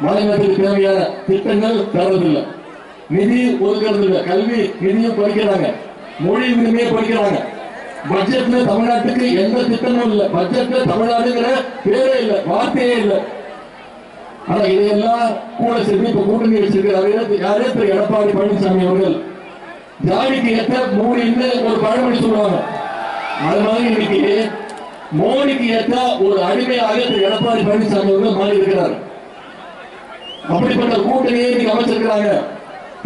மாநிலத்துக்கு தேவையான திட்டங்கள் தரதில்லை, நிதி ஒதுக்கிறது இல்லை, கல்வி நிதியும் படிக்கிறாங்க, மொழி உரிமையை படிக்கிறாங்க. பட்ஜெட்ல தமிழ்நாட்டுக்கு எந்த திட்டமும் இல்லை, பட்ஜெட்ல தமிழ்நாடுங்கிற பேரே இல்லை, வார்த்தையே இல்லை. ஆனா இதையெல்லாம் கூட சேர்த்து இப்ப கூட்டணி வச்சிருக்கிறாரு யாரே திரு எடப்பாடி பழனிசாமி அவர்கள். ஜாதிக்கு ஏற்ற மூடின்னு ஒரு பழமொழி சொல்லுவாங்க, அது மாதிரி இன்னைக்கு மோடிக்கு ஏற்ற ஒரு அடிமையாக திரு எடப்பாடி பழனிசாமி அவர்கள் மாறி இருக்கிறார். அப்படிப்பட்ட கூட்டணியை இன்னைக்கு அமைச்சிருக்கிறாங்க.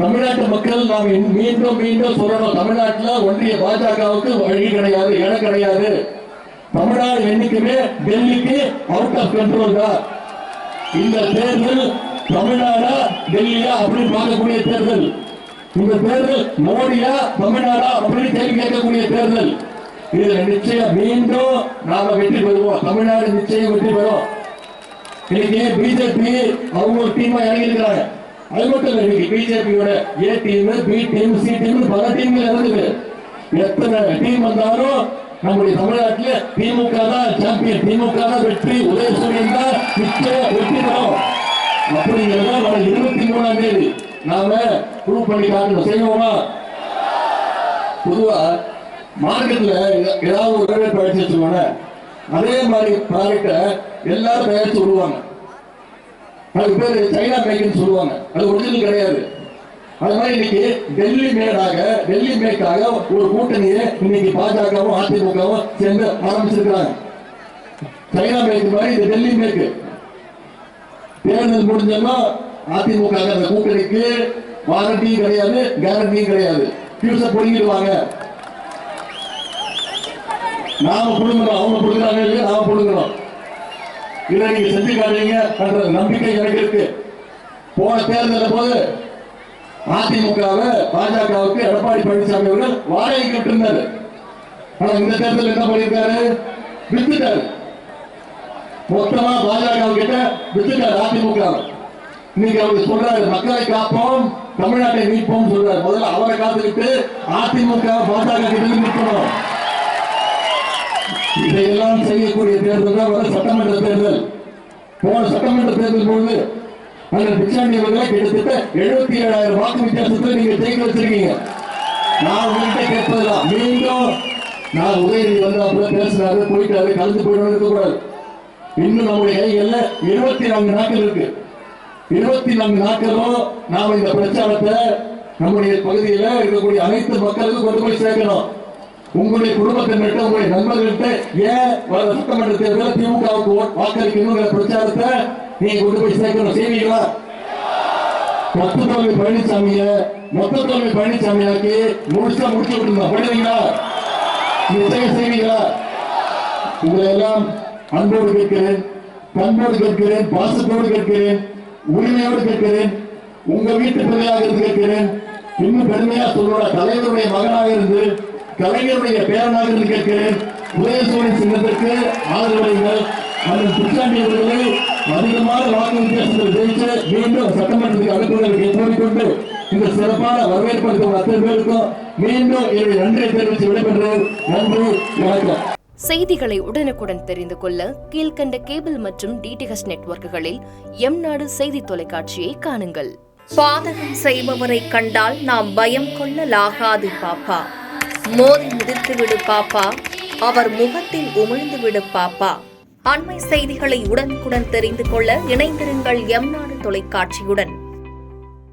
தமிழ்நாட்டு மக்கள் நாம் மீண்டும் மீண்டும் சொல்லணும், தமிழ்நாட்டில் ஒன்றிய பாஜகவுக்கு வழி கிடையாது, இடம் கிடையாது. தமிழ்நாடு என்னைக்குமே டெல்லிக்கு அவுட் ஆஃப் கண்ட்ரோல் தான். இந்த தேர்தல் தமிழ்நாடா டெல்லியா அப்படின்னு பார்க்கக்கூடிய தேர்தல். இந்த தேர்தல் மோடியா தமிழ்நாடா அப்படின்னு கேள்வி கேட்கக்கூடிய தேர்தல். இதுல நிச்சயம் மீண்டும் நாம வெற்றி பெறுவோம், தமிழ்நாடு நிச்சயம் வெற்றி பெறும். இன்னைக்கு பிஜேபி அவங்க ஒரு டீமா இறங்கியிருக்கிறாங்க. அது மட்டும் இல்ல, இன்னைக்கு பிஜேபியோட A team, B team, C team பல டீம்கள் இறங்குது. எத்தனை டீம் வந்தாலும் நம்முடைய தமிழ்நாட்டில் திமுக தான் சாம்பியன், திமுக தான் வெற்றி, உதயசூரியன் தான் நிச்சயம் வெற்றி பெறும். அப்படிங்கிறத 23ஆம் தேதி நாம ப்ரூவ் பண்ணி காட்டணும். செய்வோமா? பொதுவா மார்க்கெட்ல ஏதாவது ஒரு வரவேற்பு அழைச்சி வச்சுருவாங்க, அதே மாதிரி ப்ராடக்டை எல்லாரும் தயாரிச்சு விடுவாங்க. அதுக்கு பேரு சைனா மேக்னு சொல்லுவாங்க, அது ஒரிஜினல் கிடையாது. அது மாதிரி இன்னைக்கு டெல்லி மேக்காக ஒரு கூட்டணியை இன்னைக்கு பாஜகவும் அதிமுகவும் சேர்ந்து ஆரம்பிச்சிருக்கிறாங்க. சைனா மேக் மாதிரி இது டெல்லி மேற்கு. தேர்தல் முடிஞ்சோம்னா அதிமுக அந்த கூட்டணிக்கு வாரண்டியும் கிடையாது, கேரண்டியும் கிடையாது. ஃபியூஸை பிடிங்கிடுவாங்க. நாம புடுங்கணும், அவங்க புடுங்குறாங்க இல்லையா, நாம புடுங்கணும். இதை நீங்க செஞ்சு காட்டுவீங்க என்ற நம்பிக்கை எனக்கு இருக்கு. போன தேர்தல் போது அதிமுகவை பாஜகவுக்கு எடப்பாடி பழனிசாமி அவர்கள் வாடகைக்கு விட்டிருந்தாரு. ஆனா இந்த தேர்தல் என்ன பண்ணியிருக்காரு? வித்துட்டாரு. மொத்தமா பாஜக கிட்ட வித்துட்டாரு அதிமுக. இன்னைக்கு அவர் சொல்றாரு, மக்களை காப்போம், தமிழ்நாட்டை மீட்போம் சொல்றாரு. முதல்ல அவரை காத்துக்கிட்டு அதிமுக பாஜக கிட்ட நிற்கணும். இதையெல்லாம் செய்யக்கூடிய தேர்தல் தான் வர சட்டமன்ற தேர்தல். போன சட்டமன்ற தேர்தல் பொழுது அந்த பிச்சாண்டி அவர்களை கிட்டத்தட்ட 77,000 வாக்கு வித்தியாசத்தில் நீங்க ஜெயிக்க வச்சிருக்கீங்க. நான் உங்கள்கிட்ட கேட்பதெல்லாம் மீண்டும் நான் உதயநிதி வந்து அப்பதான் பேசுறாரு, போயிட்டாரு, கலந்து போயிட்டு இருக்கக்கூடாது. இன்னும் நம்முடைய கைகள்ல 24 நாட்கள் இருக்கு. 24 நாட்களும் நாம இந்த பிரச்சாரத்தை நம்முடைய பகுதியில் இருக்கக்கூடிய அனைத்து மக்களுக்கும் கொண்டு போய் சேர்க்கணும். உங்களுடைய குடும்பத்தினர்கிட்ட, உங்களுடைய நண்பர்கள்ட்ட ஏன் வர சட்டமன்ற தேர்தல் திமுகவுக்கு வாக்களிக்கணுங்கிற பிரச்சாரத்தை நீங்க கொண்டு போய் சேர்க்கணும். செய்வீங்களா? மொத்த தோல்வி பழனிசாமியாக்கி முழுசா முடிச்சு விட்டுருந்தோம். பண்ணுவீங்களா? செய்வீங்களா? உங்களை எல்லாம் அன்போடு கேட்கிறேன், பண்போடு கேட்கிறேன், பாசத்தோடு கேட்கிறேன், உரிமையோடு கேட்கிறேன், உங்க வீட்டு பிள்ளையாக இருந்து கேட்கிறேன். இன்னும் பெருமையா சொல்லுவா, தலைவருடைய மகனாக இருந்து, கலைஞருடைய பேரனாக இருந்து கேட்கிறேன். உதயசூரியன் சின்னத்திற்கு ஆதரவளிங்கள். அந்த பிச்சாண்டி அவர்களை அதிகமான வாக்கு வித்தியாசத்தில் ஜெயிச்சு மீண்டும் சட்டமன்றத்துக்கு அனுப்புவதற்கு கோரிக்கொண்டு இந்த சிறப்பான வரவேற்பு அத்தனை பேருக்கும் மீண்டும் என்னுடைய நன்றியை தெரிவித்து விடைபெறுகிறேன். நன்றி, வணக்கம். செய்திகளை உடனுக்குடன் தெரிந்து கொள்ள கீழ்கண்ட கேபிள் மற்றும் டிடிஹெச் நெட்வொர்க்குகளில் எம்நாடு செய்தி தொலைக்காட்சியை காணுங்கள். பாதகம் செய்பவரை கண்டால் நாம் பயம் கொள்ளலாகாது பாப்பா. மோதி மிதித்துவிடு பாப்பா, அவர் முகத்தில் உமிழ்ந்துவிடு பாப்பா. அண்மை செய்திகளை உடனுக்குடன் தெரிந்து கொள்ள இணைந்திருங்கள் எம்நாடு தொலைக்காட்சியுடன்.